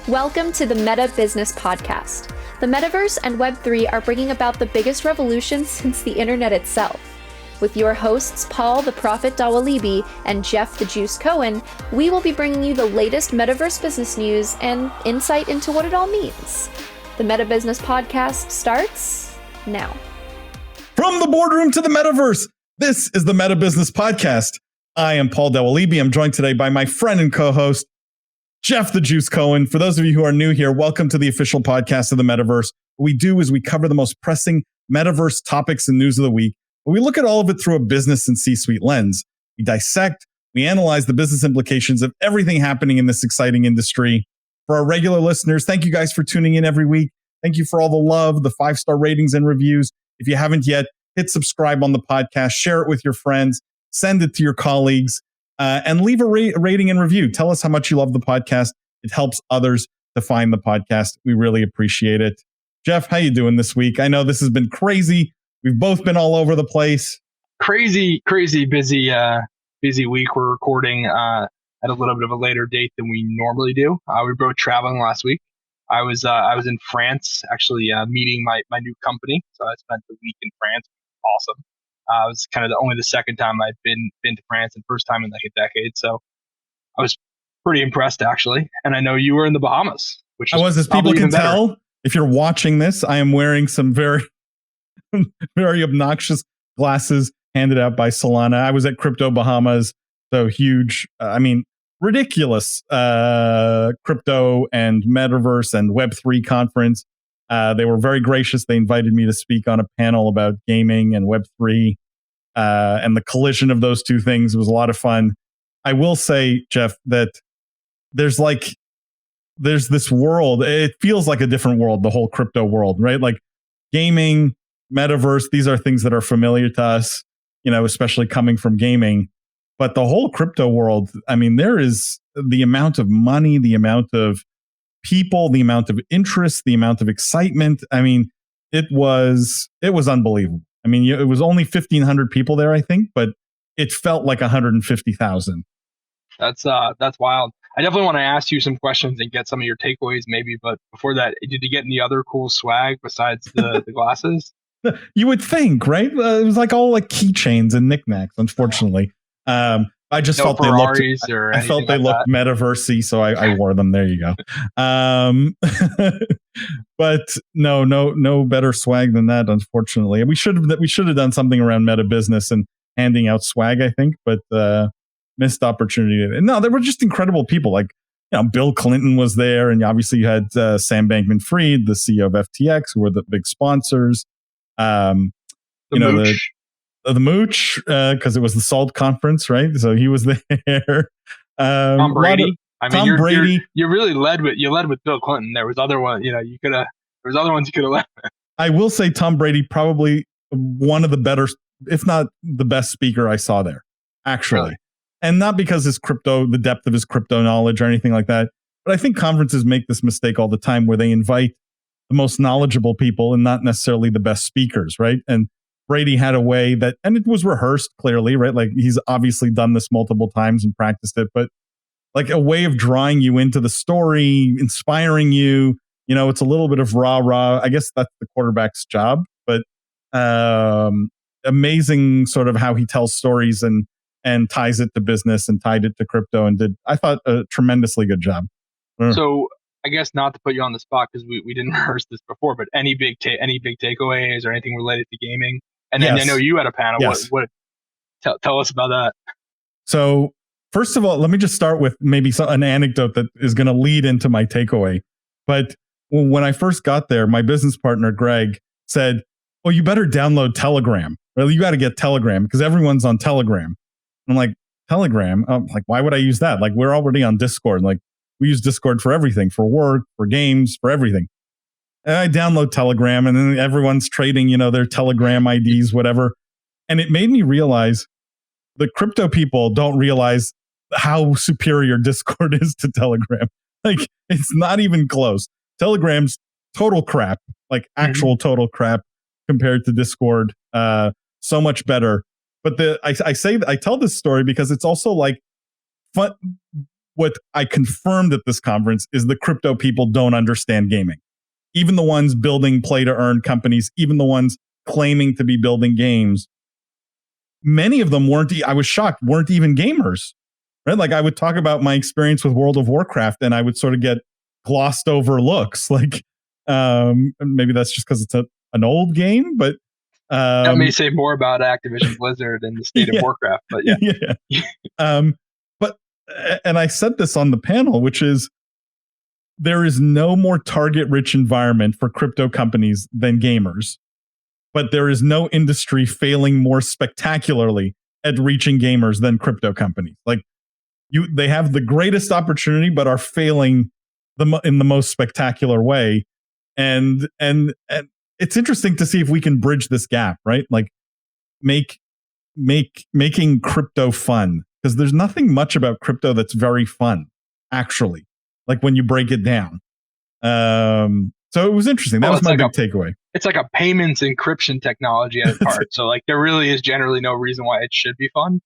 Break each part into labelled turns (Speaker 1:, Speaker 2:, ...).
Speaker 1: Welcome to the Meta Business Podcast. The Metaverse and Web3 are bringing about the biggest revolution since the internet itself. With your hosts, Paul the Prophet Dawalibi and Jeff the Juice Cohen, we will be bringing you the latest Metaverse business news and insight into what it all means. The Meta Business Podcast starts now.
Speaker 2: From the boardroom to the Metaverse, this is the Meta Business Podcast. I am Paul Dawalibi. I'm joined today by my friend and co-host, Jeff the Juice Cohen. For those of you who are new here, welcome to the official podcast of the Metaverse. What we do is we cover the most pressing Metaverse topics and news of the week. But we look at all of it through a business and C-suite lens. We dissect, we analyze the business implications of everything happening in this exciting industry. For our regular listeners, thank you guys for tuning in every week. Thank you for all the love, the 5-star ratings and reviews. If you haven't yet, hit subscribe on the podcast, share it with your friends, send it to your colleagues, and leave a rating and review. Tell us how much you love the podcast. It helps others to find the podcast. We really appreciate it. Jeff, how you doing this week? I know this has been crazy. We've both been all over the place.
Speaker 3: Crazy busy week. We're recording at a little bit of a later date than we normally do. We were both traveling last week. I was in France actually meeting my new company. So I spent the week in France. Awesome. It was kind of only the second time I'd been to France and first time in like a decade. So I was pretty impressed actually. And I know you were in the Bahamas, which
Speaker 2: I was, as people can tell, if you're watching this, I am wearing some very, very obnoxious glasses handed out by Solana. I was at Crypto Bahamas, so huge. Ridiculous crypto and Metaverse and Web3 conference. They were very gracious. They invited me to speak on a panel about gaming and Web3 and the collision of those two things. It was a lot of fun. I will say, Jeff, that there's this world. It feels like a different world, the whole crypto world, right? Like gaming, Metaverse, these are things that are familiar to us, especially coming from gaming. But the whole crypto world, there is the amount of money, the amount of people, the amount of interest, the amount of excitement. It was unbelievable. It was only 1,500 people there, I think, but it felt like 150,000.
Speaker 3: That's wild. I definitely want to ask you some questions and get some of your takeaways maybe. But before that, did you get any other cool swag besides the glasses?
Speaker 2: You would think, right? It was like all like keychains and knickknacks, unfortunately. I just felt they looked Metaverse-y, so I wore them. There you go. But no better swag than that, unfortunately. We should have done something around Meta Business and handing out swag, I think, but missed opportunity. No, they were just incredible people. Like, Bill Clinton was there, and obviously you had Sam Bankman-Fried, the CEO of FTX, who were the big sponsors. The Mooch, because it was the SALT conference, right? So he was there.
Speaker 3: Tom Brady.
Speaker 2: Tom Brady.
Speaker 3: You really led with Bill Clinton. There was other ones. There was other ones you could have led with.
Speaker 2: I will say Tom Brady probably one of the better, if not the best speaker I saw there, actually. Really? And not because the depth of his crypto knowledge or anything like that. But I think conferences make this mistake all the time where they invite the most knowledgeable people and not necessarily the best speakers, right? And Brady had a way and it was rehearsed clearly, right? Like he's obviously done this multiple times and practiced it, but like a way of drawing you into the story, inspiring you, it's a little bit of rah. I guess that's the quarterback's job, but amazing sort of how he tells stories and ties it to business and tied it to crypto and did, I thought, a tremendously good job.
Speaker 3: So I guess not to put you on the spot because we didn't rehearse this before, but any big takeaways or anything related to gaming? And then
Speaker 2: yes.
Speaker 3: I know you had a panel.
Speaker 2: Yes.
Speaker 3: What tell us about that.
Speaker 2: So first of all, let me just start with maybe an anecdote that is going to lead into my takeaway. But when I first got there, my business partner, Greg, said, "Oh, you better download Telegram. Well, you got to get Telegram because everyone's on Telegram." I'm like, Telegram? Like, why would I use that? Like, we're already on Discord. Like, we use Discord for everything, for work, for games, for everything. And I download Telegram and then everyone's trading, their Telegram IDs, whatever. And it made me realize the crypto people don't realize how superior Discord is to Telegram. Like, it's not even close. Telegram's total crap, like actual total crap compared to Discord. So much better. But I tell this story because it's also like fun. what I confirmed at this conference is the crypto people don't understand gaming. Even the ones building play to earn companies, even the ones claiming to be building games, many of them weren't, I was shocked, weren't even gamers, right? Like I would talk about my experience with World of Warcraft and I would sort of get glossed over looks. Like maybe that's just because it's an old game, but
Speaker 3: that may say more about Activision Blizzard and the state of Warcraft, but
Speaker 2: but and I said this on the panel, which is there is no more target rich environment for crypto companies than gamers, but there is no industry failing more spectacularly at reaching gamers than crypto companies. Like they have the greatest opportunity, but are failing in the most spectacular way. And it's interesting to see if we can bridge this gap, right? Like making crypto fun, because there's nothing much about crypto that's very fun, actually. Like when you break it down. So it was interesting. That was my big takeaway.
Speaker 3: It's like a payments encryption technology at its heart. So like there really is generally no reason why it should be fun.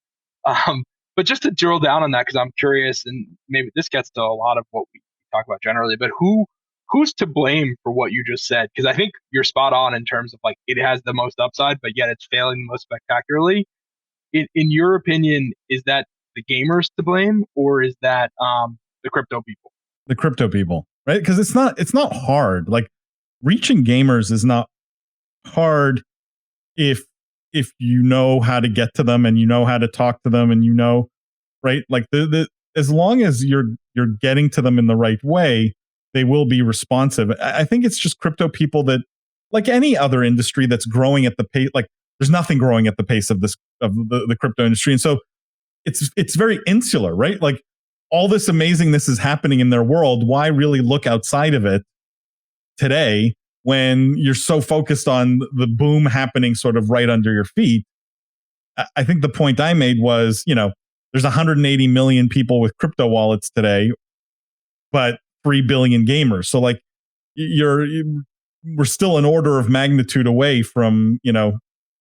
Speaker 3: But just to drill down on that, because I'm curious, and maybe this gets to a lot of what we talk about generally, but who's to blame for what you just said? Because I think you're spot on in terms of like it has the most upside, but yet it's failing most spectacularly. In your opinion, is that the gamers to blame, or is that the crypto people?
Speaker 2: The crypto people, right? Because it's not hard. Like reaching gamers is not hard if you know how to get to them and you know how to talk to them and you know, right? Like as long as you're getting to them in the right way, they will be responsive. I think it's just crypto people that, like any other industry that's growing at the pace, like there's nothing growing at the pace of the crypto industry, and so it's very insular, right? Like all this amazingness is happening in their world. Why really look outside of it today when you're so focused on the boom happening sort of right under your feet? I think the point I made was, there's 180 million people with crypto wallets today, but 3 billion gamers. So like we're still an order of magnitude away from,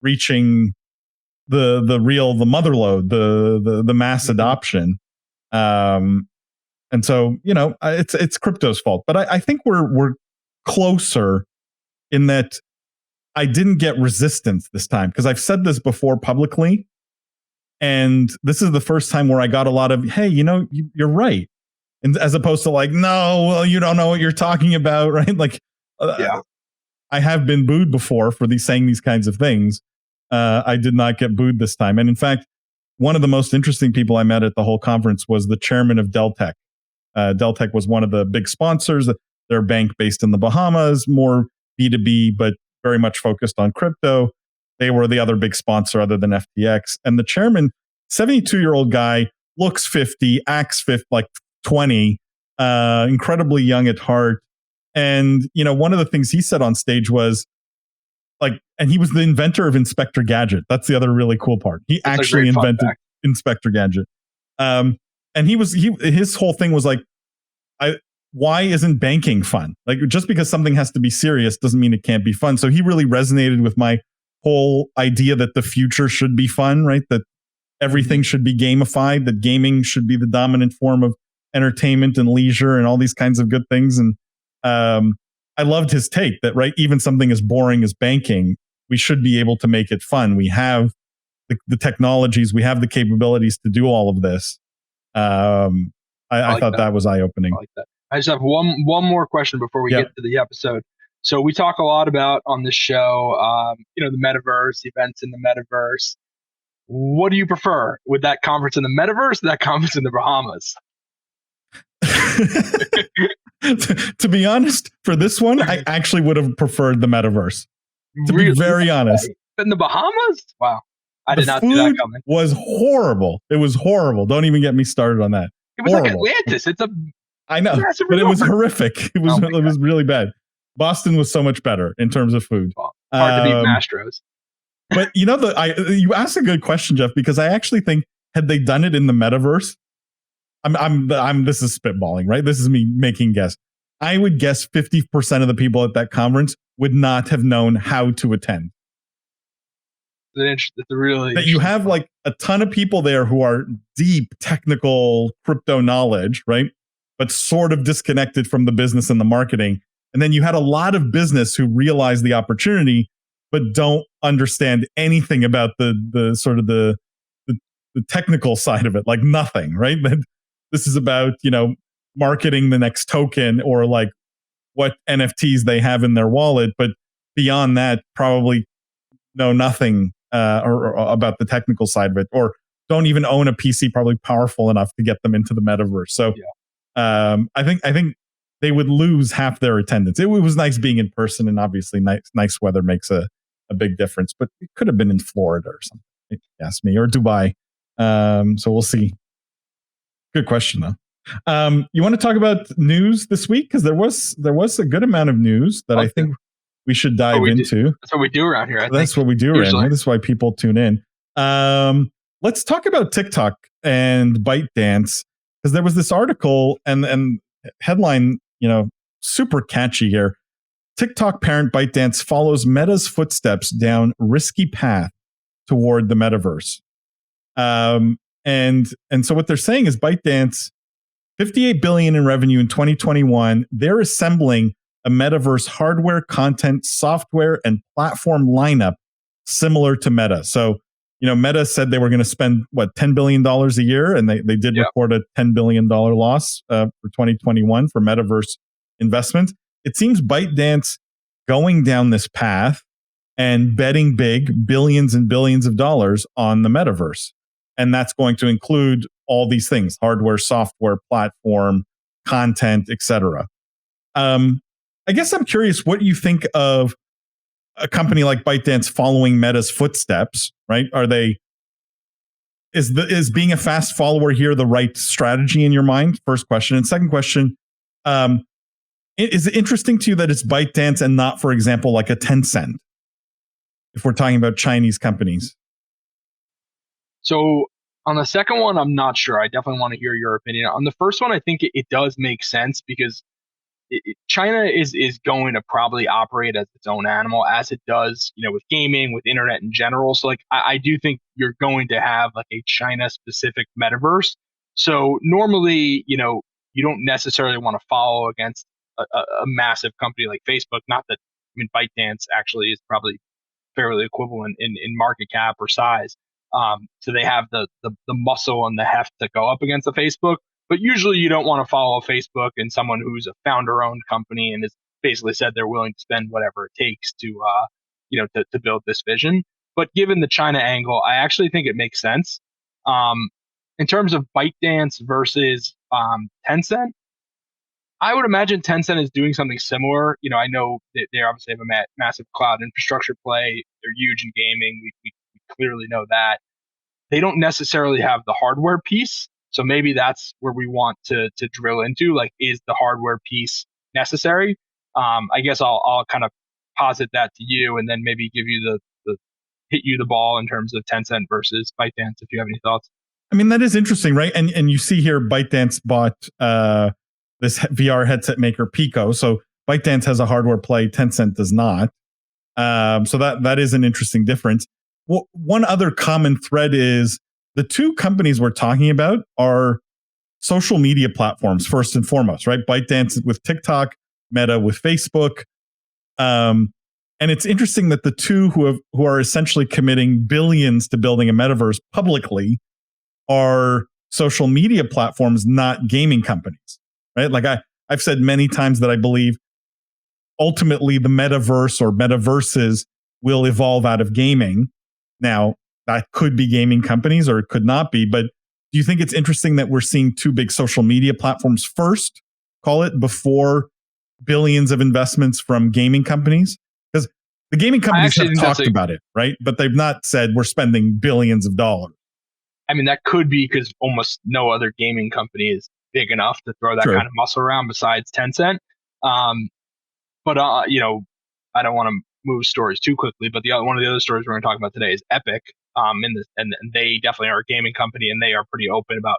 Speaker 2: reaching the mother lode, the mass adoption. And so, it's crypto's fault, but I think we're closer in that I didn't get resistance this time, because I've said this before publicly, and this is the first time where I got a lot of, hey, you're right. And as opposed to like, no, well, you don't know what you're talking about, right? Like, I have been booed before for saying these kinds of things. I did not get booed this time. And in fact, one of the most interesting people I met at the whole conference was the chairman of Deltec. Deltec was one of the big sponsors. They're a bank based in the Bahamas, more B2B, but very much focused on crypto. They were the other big sponsor other than FTX. And the chairman, 72-year-old guy, looks 50, acts 50, like 20, incredibly young at heart. And, one of the things he said on stage was like, and he was the inventor of Inspector Gadget. That's the other really cool part. He actually invented Inspector Gadget. And his whole thing was like, why isn't banking fun? Like, just because something has to be serious doesn't mean it can't be fun. So he really resonated with my whole idea that the future should be fun, right? That everything should be gamified, that gaming should be the dominant form of entertainment and leisure and all these kinds of good things. And I loved his take that, right, even something as boring as banking, we should be able to make it fun. We have the technologies, we have the capabilities to do all of this. I thought that was eye-opening.
Speaker 3: I like that. I just have one more question before we get to the episode. So we talk a lot about on this show, the metaverse, events in the metaverse. What do you prefer? Would that conference in the metaverse or that conference in the Bahamas?
Speaker 2: To be honest, for this one, I actually would have preferred the metaverse. To be very honest.
Speaker 3: In the Bahamas? Wow. I did not see that coming.
Speaker 2: Was horrible. It was horrible. Don't even get me started on that.
Speaker 3: It was horrible. Like Atlantis.
Speaker 2: I know, but it was horrific. It was really bad. Boston was so much better in terms of food.
Speaker 3: Well, hard to beat Mastros.
Speaker 2: But you asked a good question, Jeff, because I actually think had they done it in the metaverse, this is spitballing, right? This is me making guess. I would guess 50% of the people at that conference would not have known how to attend.
Speaker 3: It's a really
Speaker 2: that you have like a ton of people there who are deep technical crypto knowledge, right? But sort of disconnected from the business and the marketing. And then you had a lot of business who realized the opportunity, but don't understand anything about the sort of the technical side of it, like nothing, right? This is about, marketing the next token or like what NFTs they have in their wallet. But beyond that, probably know nothing or about the technical side of it, or don't even own a PC probably powerful enough to get them into the metaverse. So I think they would lose half their attendance. It was nice being in person, and obviously nice weather makes a big difference. But it could have been in Florida or something, if you ask me, or Dubai. So we'll see. Good question though. You want to talk about news this week, because there was a good amount of news that I think we should dive into.
Speaker 3: That's what we do around here.
Speaker 2: That's what we do around here. That's why people tune in. Let's talk about TikTok and ByteDance, because there was this article and headline, super catchy here. TikTok parent ByteDance follows Meta's footsteps down risky path toward the metaverse. And so what they're saying is ByteDance, $58 billion in revenue in 2021. They're assembling a metaverse hardware, content, software, and platform lineup similar to Meta. So, Meta said they were going to spend $10 billion a year, and they did report a $10 billion loss for 2021 for metaverse investments. It seems ByteDance going down this path and betting big, billions and billions of dollars on the metaverse. And that's going to include all these things: hardware, software, platform, content, etc. I guess I'm curious what you think of a company like ByteDance following Meta's footsteps, right? Is being a fast follower here the right strategy in your mind? First question. And second question, is it interesting to you that it's ByteDance and not, for example, like a Tencent, if we're talking about Chinese companies?
Speaker 3: So on the second one, I'm not sure. I definitely want to hear your opinion. On the first one, I think it does make sense, because China is going to probably operate as its own animal, as it does, with gaming, with internet in general. So I do think you're going to have like a China specific metaverse. So normally, you don't necessarily want to follow against a massive company like Facebook. Not that, ByteDance actually is probably fairly equivalent in market cap or size. So they have the muscle and the heft to go up against the Facebook. But usually you don't want to follow Facebook and someone who's a founder-owned company and has basically said they're willing to spend whatever it takes to, to build this vision. But given the China angle, I actually think it makes sense. In terms of ByteDance versus Tencent, I would imagine Tencent is doing something similar. I know that they obviously have a massive cloud infrastructure play. They're huge in gaming. We clearly know that. They don't necessarily have the hardware piece. So maybe that's where we want to drill into, like, is the hardware piece necessary? I guess I'll kind of posit that to you, and then maybe give you the hit you the ball in terms of Tencent versus ByteDance, if you have any thoughts.
Speaker 2: I mean, that is interesting, right? And you see here ByteDance bought this VR headset maker Pico. So ByteDance has a hardware play, Tencent does not. So that is an interesting difference. Well, one other common thread is the two companies we're talking about are social media platforms first and foremost, right? ByteDance with TikTok, Meta with Facebook. And it's interesting that the two who are essentially committing billions to building a metaverse publicly are social media platforms, not gaming companies, right? Like I've said many times that I believe ultimately the metaverse or metaverses will evolve out of gaming. Now, that could be gaming companies or it could not be. But do you think it's interesting that we're seeing two big social media platforms first, call it, before billions of investments from gaming companies? Because the gaming companies have talked about it, right? But they've not said we're spending billions of dollars.
Speaker 3: I mean, that could be because almost no other gaming company is big enough to throw that kind of muscle around besides Tencent. But I don't want to move stories too quickly. But one of the other stories we're going to talk about today is Epic. And they definitely are a gaming company, and they are pretty open about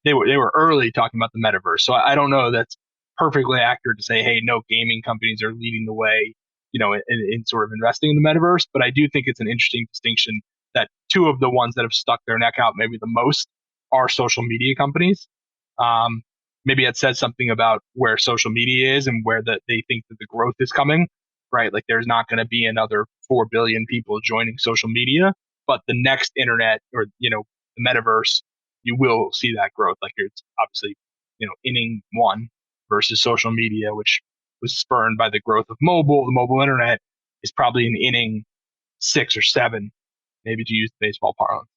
Speaker 3: they were early talking about the metaverse. So I don't know that's perfectly accurate to say, hey, no gaming companies are leading the way in sort of investing in the metaverse. But I do think it's an interesting distinction that two of the ones that have stuck their neck out maybe the most are social media companies. Maybe it says something about where social media is and where they think that the growth is coming, right? Like there's not going to be another 4 billion people joining social media, but the next internet or, the metaverse, you will see that growth. Like it's obviously, inning one versus social media, which was spurned by the growth of mobile. The mobile internet is probably in inning 6 or 7, maybe to use the baseball parlance.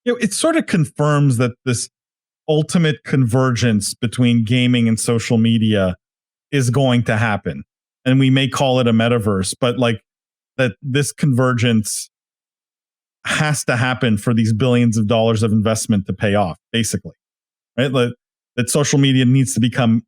Speaker 2: It sort of confirms that this ultimate convergence between gaming and social media is going to happen. And we may call it a metaverse, but like that this convergence has to happen for these billions of dollars of investment to pay off, basically. Right? That social media needs to become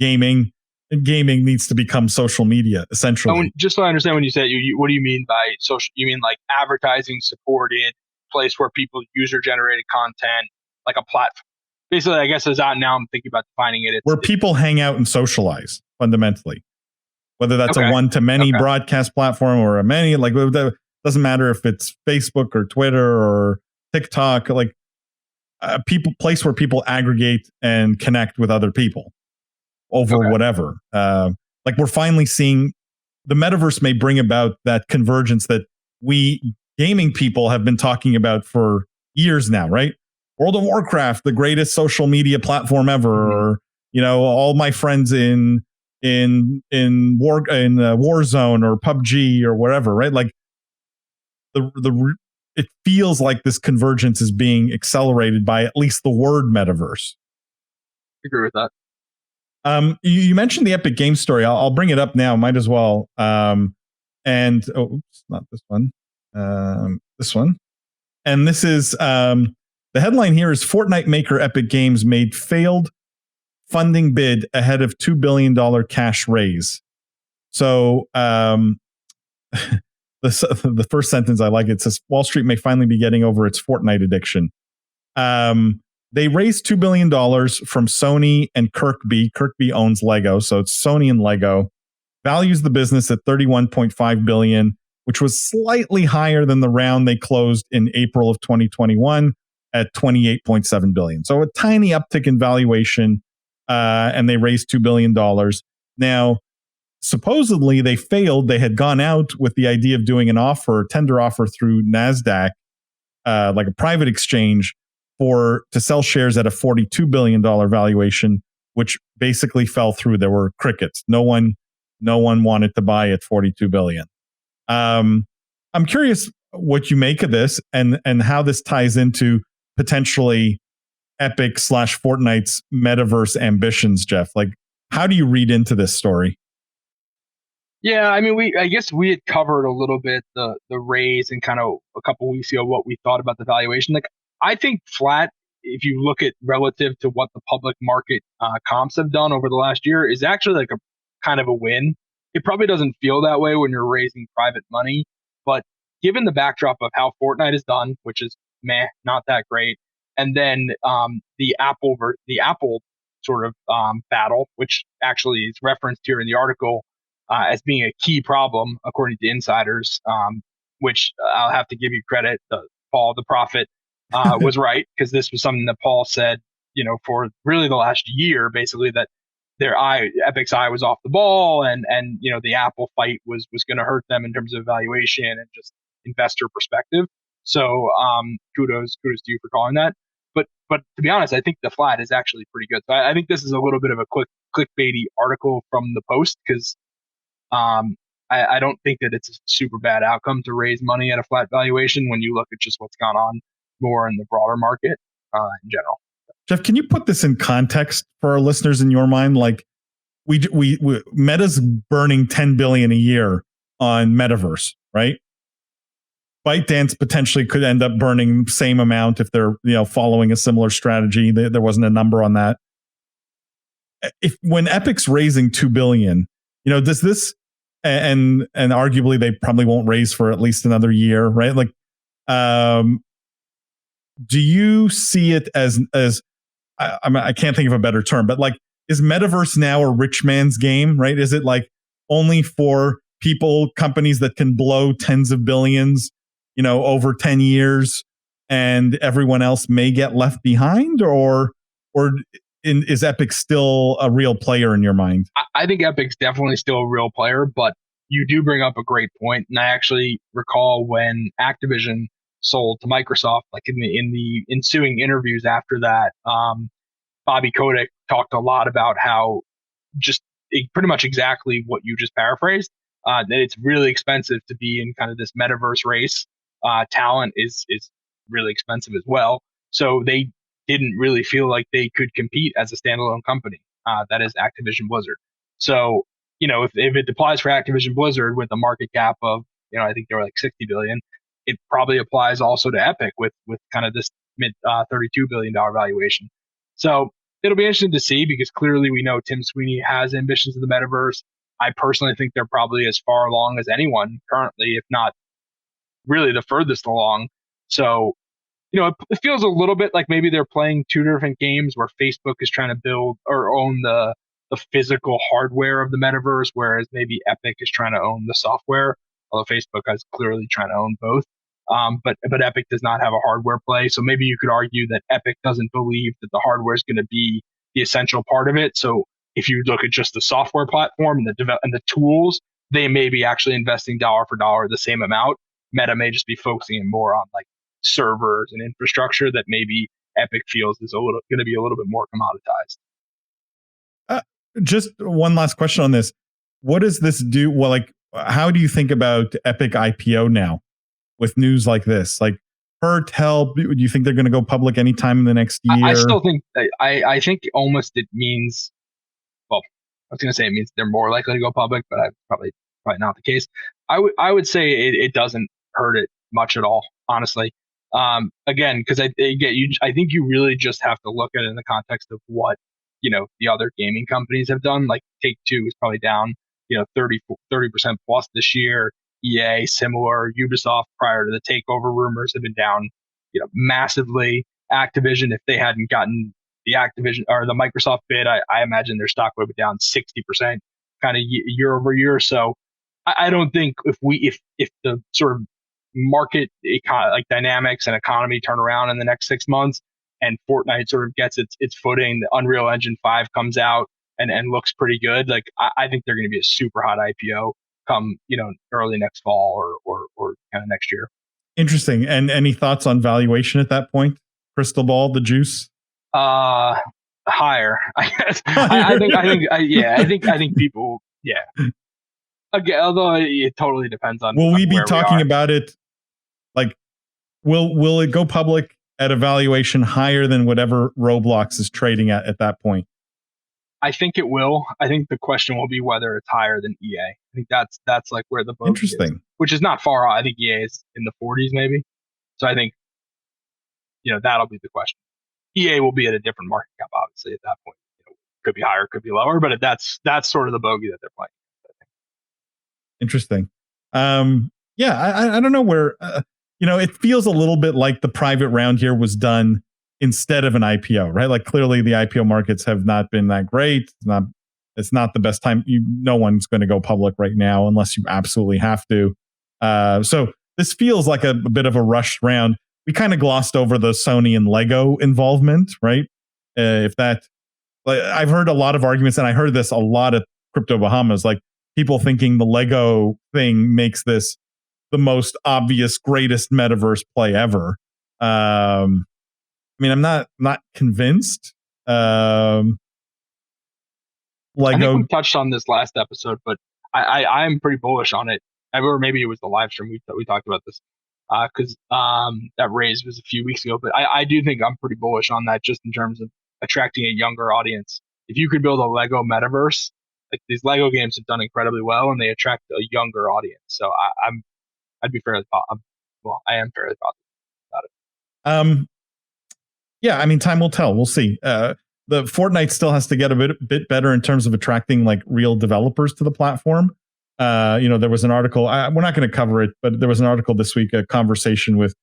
Speaker 2: gaming, and gaming needs to become social media, essentially.
Speaker 3: Just so I understand, when you say what do you mean by social? You mean like advertising supported place where people user generated content, like a platform? Basically, I guess as now I'm thinking about defining it.
Speaker 2: Where people hang out and socialize fundamentally, whether that's a one-to-many broadcast platform or a many, like it doesn't matter if it's Facebook or Twitter or TikTok, like a place where people aggregate and connect with other people over whatever. Like we're finally seeing the metaverse may bring about that convergence that we gaming people have been talking about for years now, right? World of Warcraft, the greatest social media platform ever, or all my friends in Warzone or PUBG or whatever, right? Like it feels like this convergence is being accelerated by at least the word metaverse.
Speaker 3: I agree with that.
Speaker 2: You mentioned the Epic Games story. I'll bring it up now. Might as well. Not this one. This one. And this is the headline here is Fortnite maker Epic Games made failed funding bid ahead of $2 billion cash raise. So the first sentence I like, it says Wall Street may finally be getting over its Fortnite addiction. They raised $2 billion from Sony and Kirkby. Kirkby owns Lego, so it's Sony and Lego. Values the business at $31.5 billion, which was slightly higher than the round they closed in April of 2021 at $28.7 billion. So a tiny uptick in valuation, and they raised $2 billion. Now, supposedly they failed. They had gone out with the idea of doing an tender offer through NASDAQ, like a private exchange, to sell shares at a $42 billion valuation, which basically fell through. There were crickets. No one wanted to buy at $42 billion. I'm curious what you make of this and how this ties into potentially Epic / Fortnite's metaverse ambitions, Jeff. Like, how do you read into this story?
Speaker 3: Yeah, I mean, I guess we had covered a little bit the raise and kind of a couple weeks ago what we thought about the valuation. Like, I think flat, if you look at relative to what the public market comps have done over the last year, is actually like a kind of a win. It probably doesn't feel that way when you're raising private money, but given the backdrop of how Fortnite is done, which is not that great, and then the Apple sort of battle, which actually is referenced here in the article as being a key problem according to insiders, which I'll have to give you credit. Paul the Prophet was right, because this was something that Paul said, for really the last year, basically, that Epic's eye was off the ball, and the Apple fight was going to hurt them in terms of valuation and just investor perspective. So kudos to you for calling that. But to be honest, I think the flat is actually pretty good. So I think this is a little bit of a clickbaity article from the Post, because I don't think that it's a super bad outcome to raise money at a flat valuation when you look at just what's gone on more in the broader market in general.
Speaker 2: Jeff, can you put this in context for our listeners in your mind? Like, we Meta's burning $10 billion a year on Metaverse, right? ByteDance potentially could end up burning the same amount if they're following a similar strategy. There wasn't a number on that. When Epic's raising $2 billion, does this and arguably they probably won't raise for at least another year, right? Like, do you see it as I can't think of a better term, but like, is Metaverse now a rich man's game, right? Is it like only for companies that can blow tens of billions, over 10 years, and everyone else may get left behind, or is Epic still a real player in your mind?
Speaker 3: I think Epic's definitely still a real player, but you do bring up a great point. And I actually recall when Activision sold to Microsoft, like in the ensuing interviews after that, Bobby Kotick talked a lot about how pretty much exactly what you just paraphrased, that it's really expensive to be in kind of this metaverse race. Talent is really expensive as well. So they didn't really feel like they could compete as a standalone company. That is Activision Blizzard. So, if it applies for Activision Blizzard with a market cap of, I think they were like 60 billion, it probably applies also to Epic with kind of this mid $32 billion valuation. So it'll be interesting to see, because clearly we know Tim Sweeney has ambitions in the metaverse. I personally think they're probably as far along as anyone currently, if not really the furthest along. So, it feels a little bit like maybe they're playing two different games, where Facebook is trying to build or own the physical hardware of the metaverse, whereas maybe Epic is trying to own the software, although Facebook is clearly trying to own both. But Epic does not have a hardware play. So maybe you could argue that Epic doesn't believe that the hardware is going to be the essential part of it. So if you look at just the software platform and the tools, they may be actually investing dollar for dollar the same amount. Meta may just be focusing more on like servers and infrastructure that maybe Epic feels is going to be a little bit more commoditized.
Speaker 2: Just one last question on this. What does this do? Well, like, how do you think about Epic IPO now with news like this? Like, hurt, help? Do you think they're going to go public anytime in the next year?
Speaker 3: I still think, I think almost it means, well, I was going to say it means they're more likely to go public, but probably not the case. I would say it doesn't hurt it much at all, honestly. Again, because I think you really just have to look at it in the context of what the other gaming companies have done. Like Take-Two is probably down 30% plus this year. EA similar. Ubisoft prior to the takeover rumors have been down massively. Activision, if they hadn't gotten the Activision or the Microsoft bid, I imagine their stock would be down 60% kind of year over year. So I don't think if the sort of market like dynamics and economy turn around in the next 6 months, and Fortnite sort of gets its footing, the Unreal Engine 5 comes out and looks pretty good, like I think they're going to be a super hot IPO come early next fall or kind of next year.
Speaker 2: Interesting. And any thoughts on valuation at that point? Crystal ball, the juice?
Speaker 3: Higher, I guess. I think people, yeah. Again, although it totally depends on.
Speaker 2: Will we be talking about it? Like, will it go public at a valuation higher than whatever Roblox is trading at that point?
Speaker 3: I think it will. I think the question will be whether it's higher than EA. I think that's like where the boat
Speaker 2: Interesting.
Speaker 3: is, which is not far off. I think EA is in the 40s maybe. So I think that'll be the question. EA will be at a different market cap, obviously, at that point. Could be higher, could be lower, but that's sort of the bogey that they're playing.
Speaker 2: Interesting. I don't know where, it feels a little bit like the private round here was done instead of an IPO, right? Like clearly the IPO markets have not been that great. It's not the best time. No one's going to go public right now unless you absolutely have to. So this feels like a bit of a rushed round. We kind of glossed over the Sony and Lego involvement, right? I've heard a lot of arguments, and I heard this a lot at Crypto Bahamas, like people thinking the Lego thing makes this the most obvious, greatest metaverse play ever. I mean, I'm not convinced. Lego.
Speaker 3: I think we touched on this last episode, but I'm pretty bullish on it. Or maybe it was the live stream we talked about this, because that raise was a few weeks ago. But I do think I'm pretty bullish on that, just in terms of attracting a younger audience. If you could build a Lego metaverse, like these Lego games have done incredibly well, and they attract a younger audience. So I'd be fairly positive. Well, I am fairly positive about it.
Speaker 2: Yeah, I mean, time will tell. We'll see. The Fortnite still has to get a bit better in terms of attracting like real developers to the platform. There was an article. We're not going to cover it, but there was an article this week, a conversation with.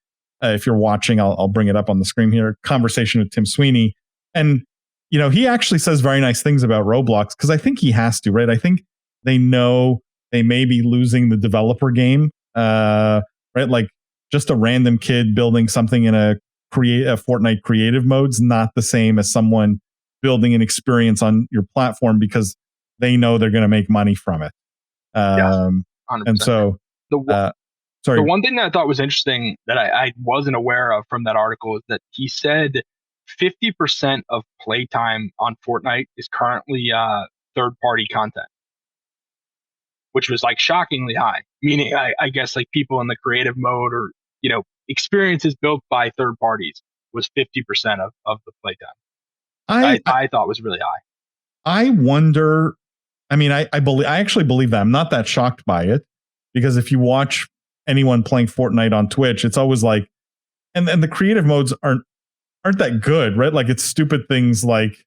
Speaker 2: If you're watching, I'll bring it up on the screen here. Conversation with Tim Sweeney, and he actually says very nice things about Roblox, because I think he has to, right? I think they know they may be losing the developer game, right? Like just a random kid building something in a Fortnite creative mode's not the same as someone building an experience on your platform because they know they're going to make money from it.
Speaker 3: Yeah, 100%.
Speaker 2: And so,
Speaker 3: the one thing that I thought was interesting that I wasn't aware of from that article is that he said 50% of playtime on Fortnite is currently third-party content, which was like shockingly high. Meaning, I guess like people in the creative mode or experiences built by third parties was 50% of the playtime. I thought was really high.
Speaker 2: I wonder. I mean, I actually believe that. I'm not that shocked by it because if you watch anyone playing Fortnite on Twitch, it's always like, and the creative modes aren't that good, right? Like it's stupid things like,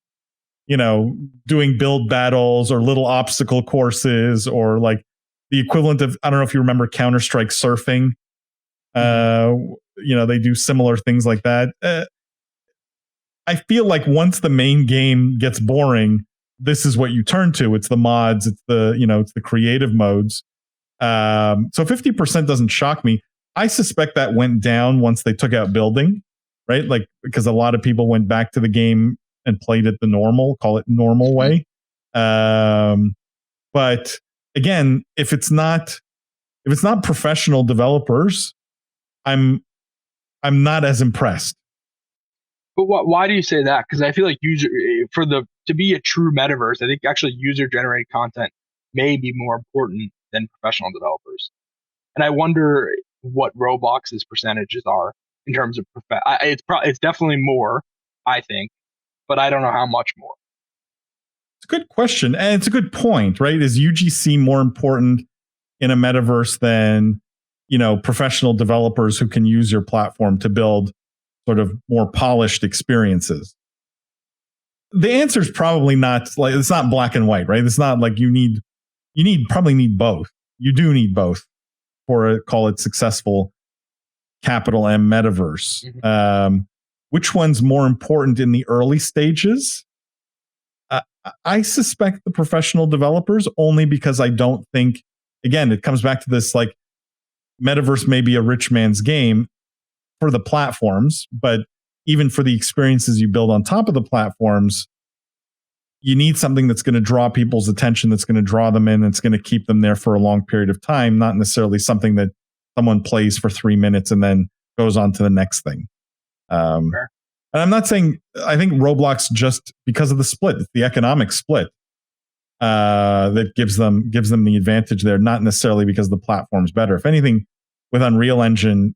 Speaker 2: doing build battles or little obstacle courses or like the equivalent of, I don't know if you remember Counter-Strike surfing. They do similar things like that. I feel like once the main game gets boring, this is what you turn to. It's the mods. It's it's the creative modes. So 50% doesn't shock me. I suspect that went down once they took out building, right? Like, because a lot of people went back to the game and played it call it normal way. But again, if it's not professional developers, I'm not as impressed.
Speaker 3: But why do you say that? Because I feel like to be a true metaverse, I think actually user-generated content may be more important than professional developers. And I wonder what Roblox's percentages are in terms of it's definitely more, I think, but I don't know how much more.
Speaker 2: It's a good question, and it's a good point, right? Is UGC more important in a metaverse than professional developers who can use your platform to build sort of more polished experiences? The answer is probably not. Like, it's not black and white, right? It's not like you probably need both. You do need both for call it successful capital M metaverse. Mm-hmm. Which one's more important in the early stages? I suspect the professional developers, only because I don't think, again, it comes back to this, like, metaverse may be a rich man's game for the platforms, but even for the experiences you build on top of the platforms, you need something that's going to draw people's attention, that's going to draw them in, that's going to keep them there for a long period of time, not necessarily something that someone plays for 3 minutes and then goes on to the next thing. Sure. And I'm not saying, I think Roblox, just because of the split, the economic split, that gives them the advantage there, not necessarily because the platform's better. If anything, with Unreal Engine,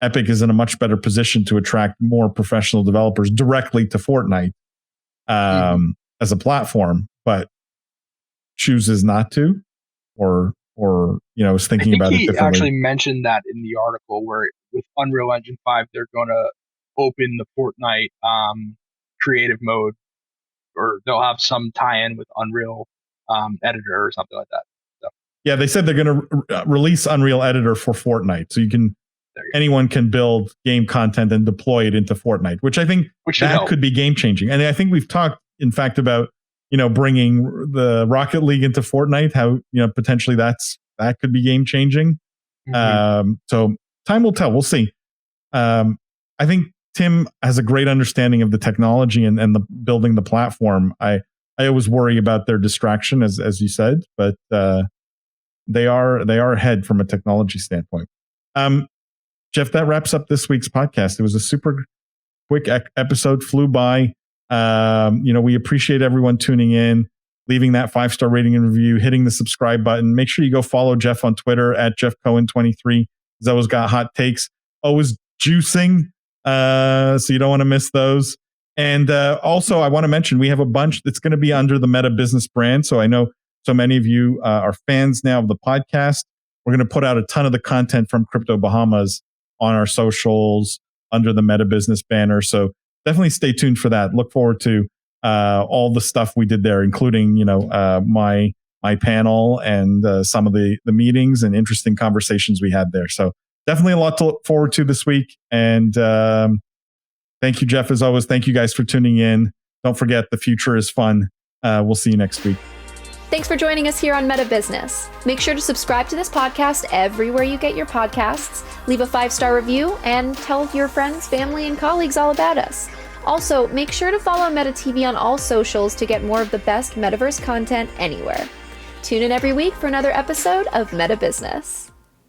Speaker 2: Epic is in a much better position to attract more professional developers directly to Fortnite as a platform, but chooses not to, or is thinking about it differently. He
Speaker 3: actually mentioned that in the article where with Unreal Engine 5, they're going to open the Fortnite creative mode, or they'll have some tie-in with Unreal Editor or something like that. So.
Speaker 2: Yeah, they said they're going to release Unreal Editor for Fortnite, so anyone can build game content and deploy it into Fortnite, which I think that could be game changing. And I think we've talked, in fact, about bringing the Rocket League into Fortnite. How potentially that could be game changing. Mm-hmm. So time will tell. We'll see. I think Tim has a great understanding of the technology and the building the platform. I always worry about their distraction, as you said, but they are ahead from a technology standpoint. Jeff, that wraps up this week's podcast. It was a super quick episode, flew by. We appreciate everyone tuning in, leaving that 5-star rating and review, hitting the subscribe button. Make sure you go follow Jeff on Twitter at JeffCohen23. He's always got hot takes, always juicing. So you don't want to miss those. And also, I want to mention we have a bunch that's going to be under the Meta Business brand. So I know so many of you are fans now of the podcast. We're going to put out a ton of the content from Crypto Bahamas on our socials under the Meta Business banner. So definitely stay tuned for that. Look forward to all the stuff we did there, including my panel and some of the meetings and interesting conversations we had there. So definitely a lot to look forward to this week. And thank you, Jeff, as always. Thank you guys for tuning in. Don't forget, the future is fun. We'll see you next week.
Speaker 1: Thanks for joining us here on Meta Business. Make sure to subscribe to this podcast everywhere you get your podcasts, leave a 5-star review, and tell your friends, family, and colleagues all about us. Also, make sure to follow Meta TV on all socials to get more of the best Metaverse content anywhere. Tune in every week for another episode of Meta Business.